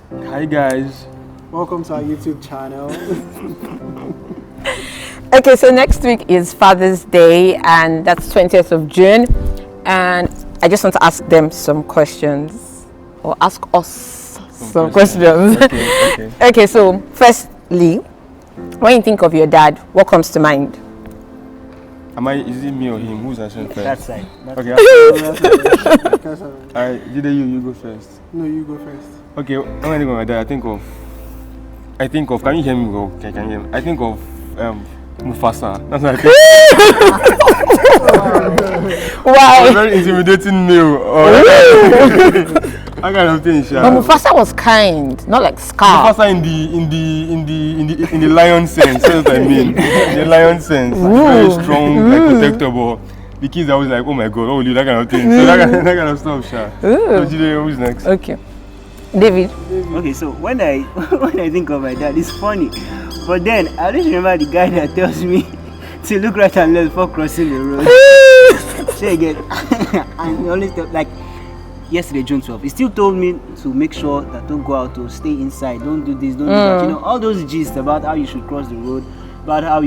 Hi guys. Welcome to our YouTube channel. Okay, so next week is Father's Day, and that's 20th of June. And I just want to ask them some questions, or ask us some questions. Okay, so firstly, when you think of your dad, what comes to mind? Is it me or him? Who's answering first? That's right. Okay. Alright, you go first. No, you go first. Okay, when I think of my dad, I think of, can you hear me? Okay, can you hear me? I think of Mufasa. That's what I think. Wow. A very intimidating male. I kind of thing, But Mufasa was kind, not like Scar. Mufasa in the lion sense. That's what I mean. In the lion sense. Very strong, like protector, but the kids are always like, oh my god, oh, that kind of thing. So that kind of stuff, Sha. So Jide, who's next? Okay. David. Okay, so when I think of my dad, it's funny. But then I always remember the guy that tells me to look right and left before crossing the road. Say again. And he always tell, like yesterday, June 12th, he still told me to make sure that don't go out, to stay inside, don't do this, don't do that. You know, all those gists about how you should cross the road, about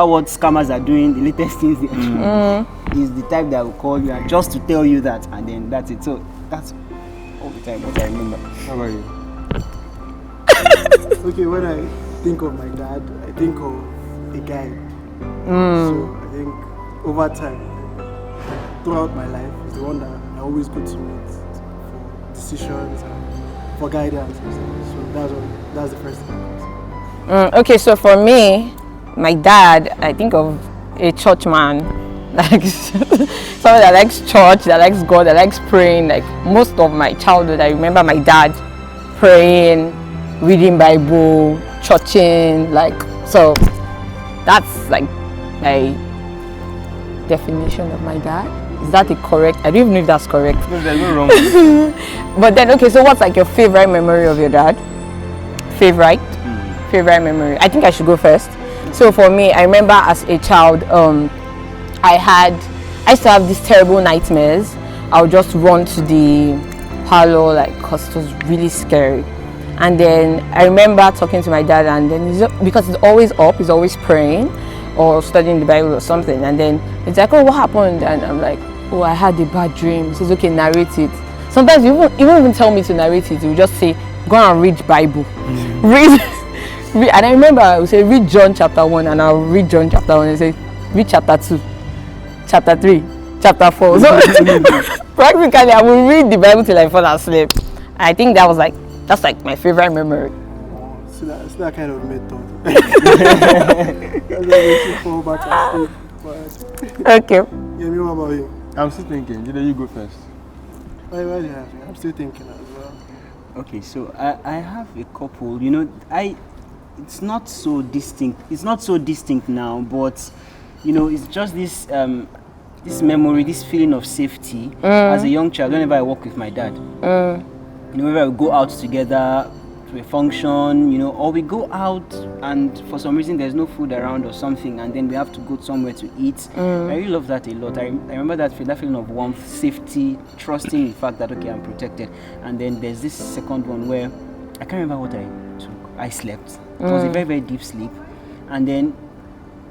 what scammers are doing, the latest things they is the type that will call you and just to tell you that, and then that's it. So that's all the time what I remember. How about you? Okay, when I think of my dad, I think of a guide. So I think over time, throughout my life, he's the one that I always go to meet for decisions and for guidance. So that's the first thing. Okay, so for me, my dad, I think of a church man, like someone that likes church, that likes God, that likes praying. Like most of my childhood, I remember my dad praying, reading Bible, churching, like, so that's like my definition of my dad. Is that correct? I don't even know if that's correct. No, there's no wrong. But then, okay, so what's like your favorite memory of your dad? Favorite memory. I think I should go first. So for me, I remember as a child, I used to have these terrible nightmares. I would just run to the parlor, like, cause it was really scary. And then I remember talking to my dad, and then because he's always up, he's always praying or studying the Bible or something. And then it's like, oh, what happened? And I'm like, oh, I had a bad dream. He says, okay, narrate it. Sometimes he won't even tell me to narrate it. He will just say, go and read Bible. Read. And I remember I would say, read John chapter 1, and I'll read John chapter 1 and say, read chapter 2, chapter 3, chapter 4. So practically, I will read the Bible till I fall asleep. I think that's like my favorite memory. So that's that kind of method. That's makes you fall back asleep. Okay. Yeah, me, what about you? I'm still thinking. You go first. Why do you have me? I'm still thinking as well. Okay, so I have a couple. You know, it's not so distinct. It's not so distinct now, but you know, it's just this this memory, this feeling of safety as a young child. Whenever I walk with my dad, you know, whenever we go out together to a function, you know, or we go out and for some reason there's no food around or something, and then we have to go somewhere to eat. I really love that a lot. I remember that feeling of warmth, safety, trusting in the fact that okay, I'm protected. And then there's this second one where I can't remember what I took. I slept. It was a very, very deep sleep, and then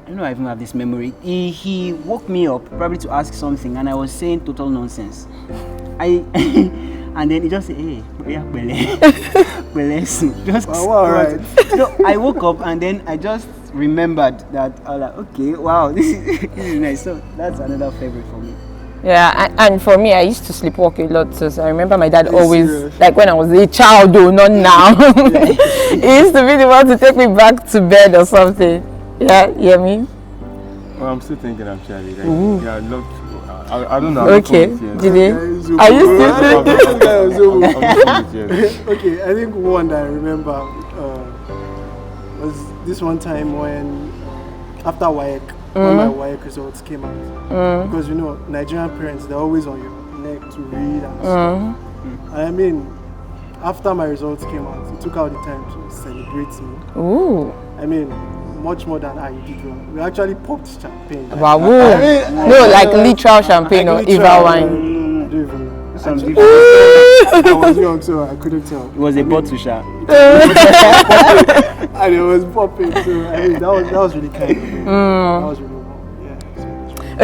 I don't know, I even have this memory. He woke me up probably to ask something, and I was saying total nonsense. And then he just said, hey, just right. No, I woke up and then I just remembered that I was like, okay, wow, this is nice. So that's another favorite for me. Yeah, and for me, I used to sleepwalk a lot. So I remember my dad always, serious? like when I was a child, though, not now. He used to be the one to take me back to bed or something. Yeah, you hear me? Well, I'm still thinking actually. Like, yeah, I'd love to. I don't know. Okay, Jide, are you still thinking? Okay, I think one that I remember was this one time when after WAEC, when my WAEC results came out. Because you know, Nigerian parents, they're always on your neck to read and stuff. And I mean, after my results came out, he took out the time to celebrate me. Ooh. I mean, much more than I did. We actually popped champagne. Wow. No, like literal champagne or Eva wine. I don't even know. Some Actually, different. I was young, so I couldn't tell. It was a bottle shot. And it was popping, so I mean, that was really kind of me. That was really warm. Yeah. So.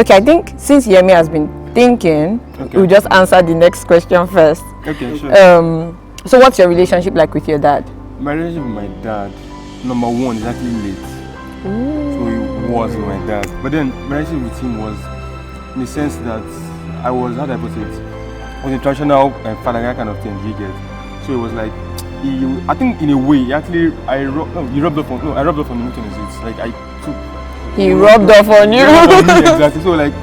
Okay, I think since Yemi has been thinking, we'll just answer the next question first. Okay, sure. So what's your relationship like with your dad? My relationship with my dad, number one, is actually late. So he was with my dad. But then my relationship with him was in the sense that I was, how do I put it? I was a traditional father kind of thing, you get. So it was like, I think in a way, actually, I rubbed off on him. It's like I took. He rubbed off on you. Exactly. So like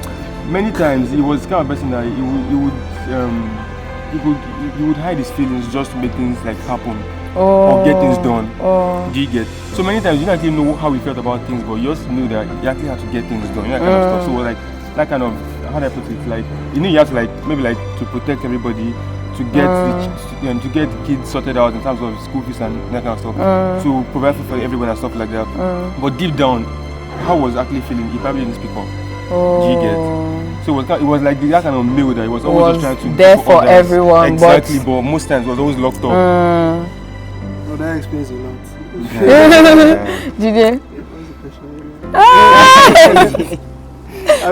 many times he was kind of person that he would hide his feelings just to make things like happen or get things done. Do you get? So many times you don't actually know how he felt about things, but you just knew that you actually had to get things done. You know, that kind of stuff. So like that kind of, how do I put it? Like you have to like maybe like to protect everybody. To get kids sorted out in terms of school fees and that kind of stuff, to provide food for everyone and stuff like that. But deep down, how was actually feeling? He probably didn't speak up. Do you get? So it was like that kind of meal that he was always just trying to there do for others. everyone. Exactly, but most times was always locked up. Well, that explains a lot. Jide?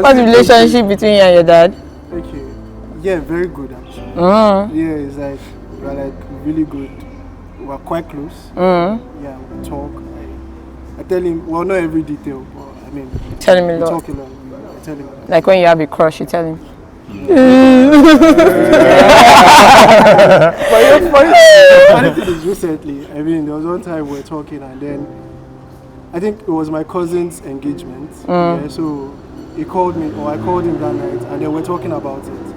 What's the relationship between you and your dad? Okay. Yeah, very good actually. Yeah, it's like we're like really good. We're quite close. Yeah, we talk. I tell him, well, not every detail, but I mean, Tell him a we lot. talk a lot. I tell him. Like when you have a crush, you tell him. But funny thing is recently, I mean, there was one time we were talking and then I think it was my cousin's engagement. Yeah, so he called me, or I called him that night, and then we're talking about it.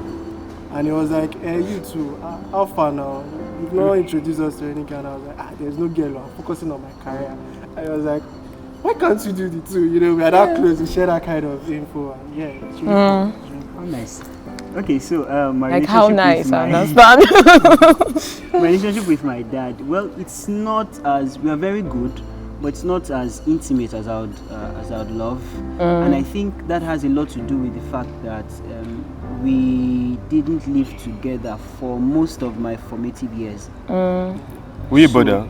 And he was like, hey, you two, how far now? You've not introduced us to any kind. I was like, there's no girl, I'm focusing on my career. And I was like, why can't you do the two? You know, we are that close, we share that kind of info. And yeah, it's really cool. How nice. Okay, so my Like relationship how nice, with I my understand. my relationship with my dad. Well, it's not as, we are very good, but it's not as intimate as I would love. And I think that has a lot to do with the fact that we didn't live together for most of my formative years. Were you a brother?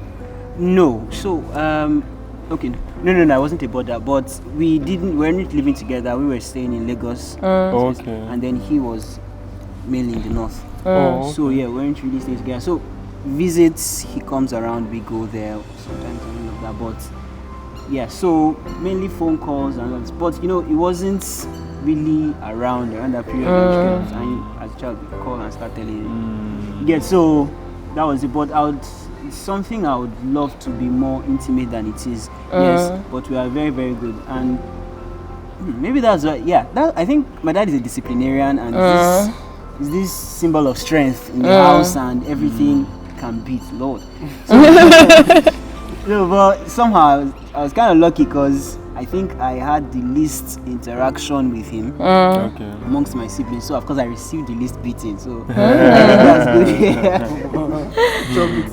No. So okay. No, I wasn't a brother, but we weren't living together. We were staying in Lagos. Okay. And then he was mainly in the north. So yeah, we weren't really staying together. So visits, he comes around, we go there sometimes and all of that. But yeah, so mainly phone calls and all that. But you know, it wasn't really around that period. And as a child, you call and start telling you. Yeah, so that was it. But it's something I would love to be more intimate than it is. Yes, but we are very, very good. And maybe that's why. Yeah, I think my dad is a disciplinarian, and this symbol of strength in the house, and everything can beat Lord. So, no, but somehow I was kind of lucky because I think I had the least interaction with him amongst my siblings. So of course I received the least beating. So I think that's good.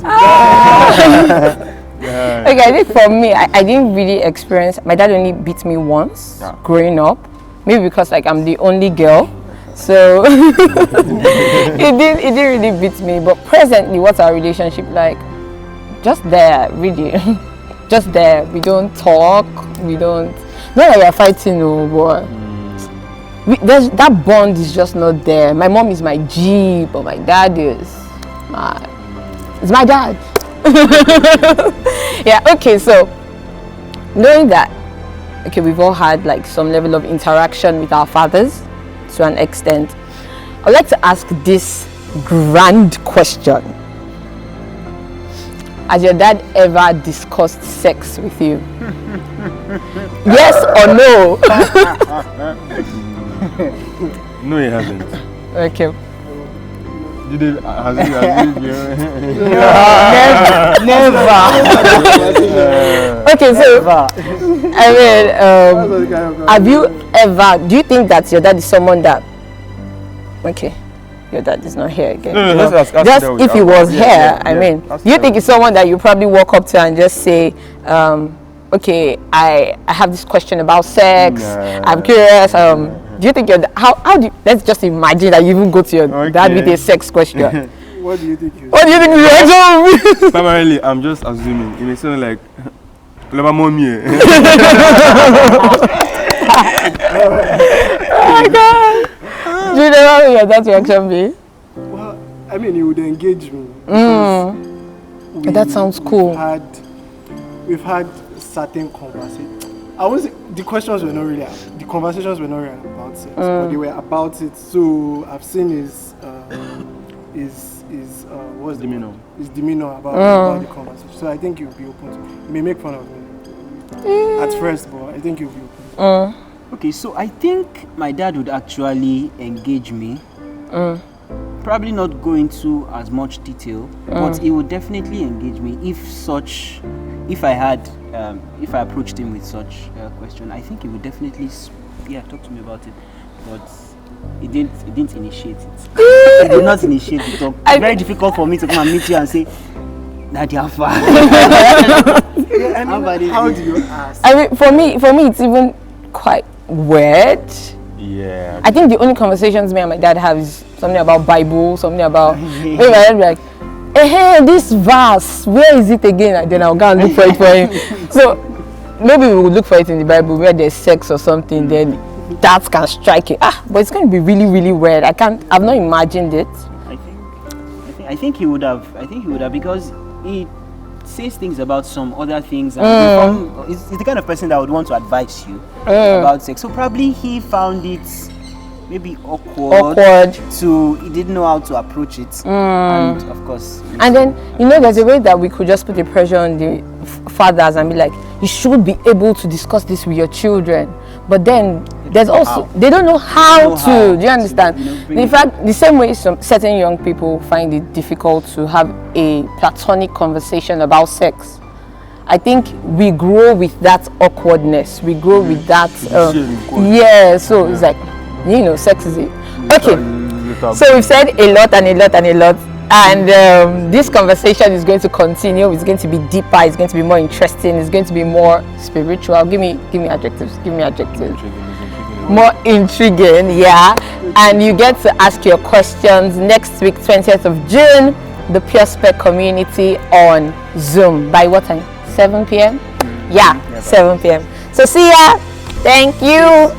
Okay, I think for me, I didn't really experience. My dad only beat me once growing up. Maybe because like I'm the only girl, so he didn't really beat me. But presently, what's our relationship like? Just there, really. Just there. We don't talk. We don't. Not that we are fighting, no, but that bond is just not there. My mom is my G, but my dad is my dad. Yeah. Okay. So knowing that, okay, we've all had like some level of interaction with our fathers to an extent. I'd like to ask this grand question. Has your dad ever discussed sex with you? Yes or no? No, he hasn't. Okay. You did? Has he Never. Okay, so I mean, have you ever? Do you think that your dad is someone that? Okay. Your dad is not here again. No, just if he was here, I mean, do you think it's someone that you probably walk up to and just say, okay, I have this question about sex. I'm curious. Do you think your how do you, let's just imagine that you even go to your dad with a sex question. What do you think? What do you think the answer will be? Primarily, I'm just assuming. It may sound like, "Love mommy." Oh my god! Do you know how your dad's reaction be? Well, I mean, he would engage me. That sounds cool. We've had certain conversations. I was the questions were not really the conversations were not really about sex, but they were about it. So I've seen his what's Demeanor. his demeanor about the conversation. So I think he'll be open to. He may make fun of me at first, but I think he'll be open. Okay, so I think my dad would actually engage me. Probably not go into as much detail, but he would definitely engage me if I approached him with such a question. I think he would definitely talk to me about it, but he didn't initiate it. He did not initiate the talk. It's very difficult for me to come and meet you and say, "Daddy, how far?" Yeah, I mean, how do you ask? I mean, for me, it's even quite weird. Yeah. I think the only conversations me and my dad have is something about Bible, something about. Maybe my dad be like, "Hey, this verse, where is it again?" And then I'll go and look for it for him. So maybe we would look for it in the Bible where there's sex or something. Then that can strike it. But it's going to be really, really weird. I've not imagined it. I think he would have because he says things about some other things, and he's the kind of person that would want to advise you about sex. So probably he found it maybe awkward. He didn't know how to approach it, and of course. And then there's a way that we could just put the pressure on the fathers and be like, you should be able to discuss this with your children. But then there's also they don't know how to. Do you understand? In fact, the same way certain young people find it difficult to have a platonic conversation about sex. I think we grow with that awkwardness. We grow with that. So it's like, sex is it. Okay. So we've said a lot and a lot and a lot. And this conversation is going to continue. It's going to be deeper. It's going to be more interesting. It's going to be more spiritual. Give me adjectives. Give me adjectives. More intriguing, yeah. And you get to ask your questions next week, 20th of June, the Pure Spec community on Zoom. By what time? 7 p.m. Yeah, 7 p.m. So see ya. Thank you.